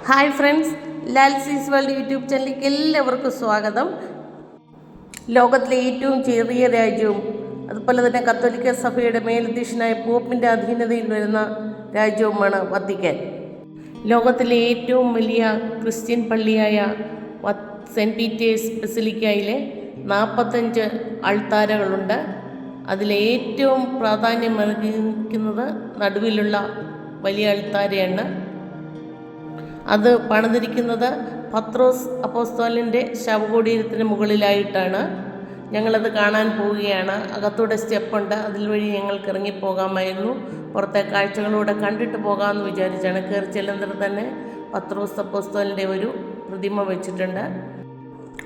Hi friends, ലാൽസീസ് world YouTube ചാനലിലേക്ക് എല്ലാവർക്കും സ്വാഗതം. ലോകത്തിലെ ഏറ്റവും ചെറിയ രാജ്യവും അതുപോലെ തന്നെ കത്തോലിക്ക സഭയുടെ മേലധ്യക്ഷനായ പോപ്പിൻ്റെ അധീനതയിൽ വരുന്ന രാജ്യവുമാണ് വത്തിക്കാൻ. ലോകത്തിലെ ഏറ്റവും വലിയ ക്രിസ്ത്യൻ പള്ളിയായ സെൻറ്റ് പീറ്റേഴ്സ് ബസിലിക്കയിലെ 45 അൾത്താരകളുണ്ട്. അതിലേറ്റവും പ്രാധാന്യം നൽകിയിരിക്കുന്നത് നടുവിലുള്ള വലിയ അൾത്താരയാണ്. അത് പണിതിരിക്കുന്നത് പത്രോസ് അപ്പോസ്തലൻ്റെ ശവകുടീരത്തിന് മുകളിലായിട്ടാണ്. ഞങ്ങളത് കാണാൻ പോവുകയാണ്. അകത്തൂടെ സ്റ്റെപ്പുണ്ട്, അതിൽ വഴി ഞങ്ങൾക്ക് ഇറങ്ങിപ്പോകാമായിരുന്നു. പുറത്തെ കാഴ്ചകളൂടെ കണ്ടിട്ട് പോകാമെന്ന് വിചാരിച്ചാണ്. കയറി ചെല്ലുന്നത് തന്നെ പത്രോസ് അപ്പോസ്തലൻ്റെ ഒരു പ്രതിമ വെച്ചിട്ടുണ്ട്.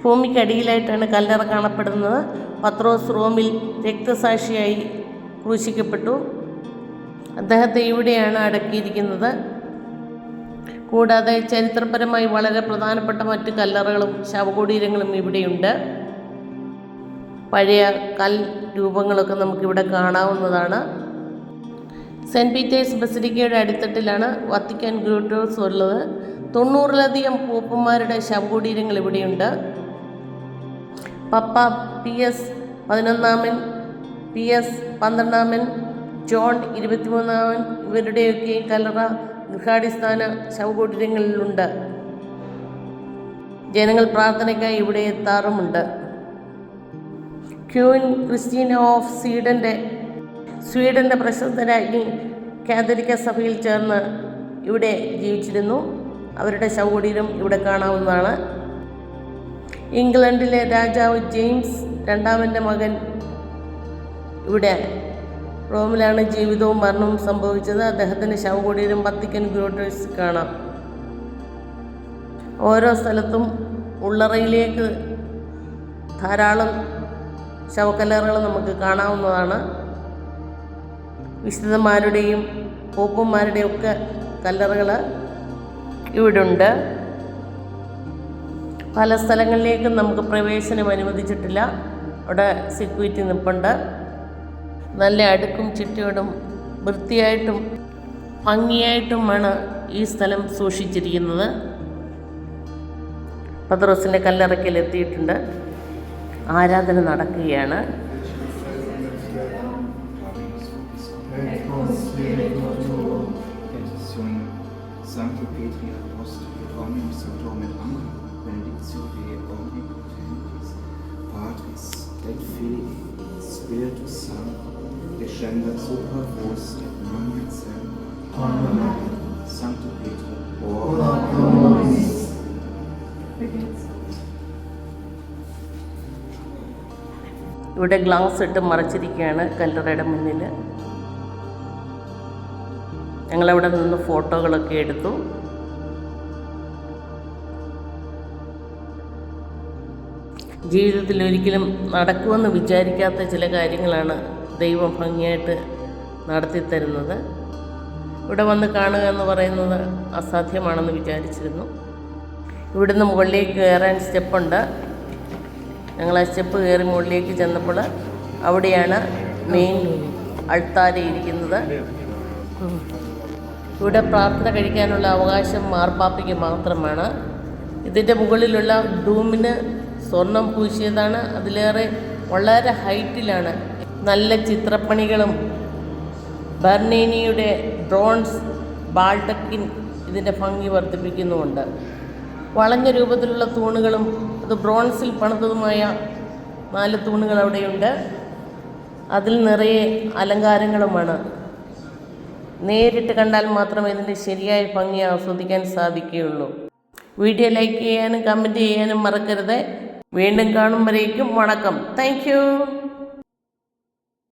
ഭൂമിക്കടിയിലായിട്ടാണ് കല്ലറ കാണപ്പെടുന്നത്. പത്രോസ് റോമിൽ രക്തസാക്ഷിയായി ക്രൂശിക്കപ്പെട്ടു. അദ്ദേഹത്തെ ഇവിടെയാണ് അടക്കിയിരിക്കുന്നത്. കൂടാതെ ചരിത്രപരമായി വളരെ പ്രധാനപ്പെട്ട മറ്റ് കല്ലറകളും ശവകുടീരങ്ങളും ഇവിടെയുണ്ട്. പഴയ കൽ രൂപങ്ങളൊക്കെ നമുക്കിവിടെ കാണാവുന്നതാണ്. സെൻറ്റ് പീറ്റേഴ്സ് ബസിലിക്കയുടെ അടിത്തട്ടിലാണ് വത്തിക്കാൻ ഗ്രോട്ടോസ് ഉള്ളത്. 90-ലധികം പോപ്പന്മാരുടെ ശവകുടീരങ്ങൾ ഇവിടെയുണ്ട്. പപ്പ Pius 11 Pius 12 ജോൺ 23 ഇവരുടെയൊക്കെ കല്ലറ ഗൃഹാടിസ്ഥാന ശവകുടീരങ്ങളിലുണ്ട്. ജനങ്ങൾ പ്രാർത്ഥനയ്ക്കായി ഇവിടെ എത്താറുമുണ്ട്. ക്വീൻ ക്രിസ്റ്റീന ഓഫ് സ്വീഡൻ്റെ പ്രശസ്ത രാജ്ഞി കാതോലിക്ക സഭയിൽ ചേർന്ന് ഇവിടെ ജീവിച്ചിരുന്നു. അവരുടെ ശവകുടീരം ഇവിടെ കാണാവുന്നതാണ്. ഇംഗ്ലണ്ടിലെ രാജാവ് ജെയിംസ് രണ്ടാമൻ്റെ മകൻ ഇവിടെ റോമിലാണ് ജീവിതവും മരണവും സംഭവിച്ചത്. അദ്ദേഹത്തിൻ്റെ ശവകുടീരം വത്തിക്കാൻ ഗ്രോട്ടോസ് കാണാം. ഓരോ സ്ഥലത്തും ഉള്ളറയിലേക്ക് ധാരാളം ശവക്കല്ലറകൾ നമുക്ക് കാണാവുന്നതാണ്. വിശുദ്ധന്മാരുടെയും പോപ്പന്മാരുടെയും ഒക്കെ കല്ലറകൾ ഇവിടുണ്ട്. പല സ്ഥലങ്ങളിലേക്കും നമുക്ക് പ്രവേശനം അനുവദിച്ചിട്ടില്ല. അവിടെ സെക്യൂരിറ്റി നിൽപ്പുണ്ട്. നല്ല അടുക്കും ചിട്ടയോടും വൃത്തിയായിട്ടും ഭംഗിയായിട്ടുമാണ് ഈ സ്ഥലം സൂക്ഷിച്ചിരിക്കുന്നത്. പത്രോസിൻ്റെ കല്ലറയ്ക്കൽ എത്തിയിട്ടുണ്ട്. ആരാധന നടക്കുകയാണ്. Descenda super vos et nomine Amen. Sancto Petro, ora pro nobis. ഇവിടെ ഗ്ലാസ് ഇട്ട് മറച്ചിരിക്കുകയാണ് കല്ലറയുടെ മുന്നിൽ. ഞങ്ങളവിടെ നിന്ന് ഫോട്ടോകളൊക്കെ എടുത്തു. ജീവിതത്തിൽ ഒരിക്കലും നടക്കുമെന്ന് വിചാരിക്കാത്ത ചില കാര്യങ്ങളാണ് ദൈവം ഭംഗിയായിട്ട് നടത്തിത്തരുന്നത്. ഇവിടെ വന്ന് കാണുക എന്ന് പറയുന്നത് അസാധ്യമാണെന്ന് വിചാരിച്ചിരുന്നു. ഇവിടുന്ന് മുകളിലേക്ക് കയറാൻ സ്റ്റെപ്പുണ്ട്. ഞങ്ങൾ ആ സ്റ്റെപ്പ് കയറി മുകളിലേക്ക് ചെന്നപ്പോൾ അവിടെയാണ് മെയിൻ അൾത്താര ഇരിക്കുന്നത്. ഇവിടെ പ്രാർത്ഥന കഴിക്കാനുള്ള അവകാശം മാർപ്പാപ്പയ്ക്ക് മാത്രമാണ്. ഇതിൻ്റെ മുകളിലുള്ള ഡൂമിന് സ്വർണം പൂശിയതാണ്. അതിലേറെ വളരെ ഹൈറ്റിലാണ്. നല്ല ചിത്രപ്പണികളും ബെർണീനിയുടെ ബ്രോൺസ് ബാൾഡക്കിൻ ഇതിൻ്റെ ഭംഗി വർദ്ധിപ്പിക്കുന്നുമുണ്ട്. വളഞ്ഞ രൂപത്തിലുള്ള തൂണുകളും അത് ബ്രോൺസിൽ പണിതതുമായ 4 തൂണുകൾ അവിടെയുണ്ട്. അതിൽ നിറയെ അലങ്കാരങ്ങളുമാണ്. നേരിട്ട് കണ്ടാൽ മാത്രമേ ഇതിൻ്റെ ശരിയായ ഭംഗി ആസ്വദിക്കാൻ സാധിക്കുകയുള്ളൂ. വീഡിയോ ലൈക്ക് ചെയ്യാനും കമൻറ്റ് ചെയ്യാനും മറക്കരുത്. വീണ്ടും കാണും വരേക്കും വണക്കം. Thank you.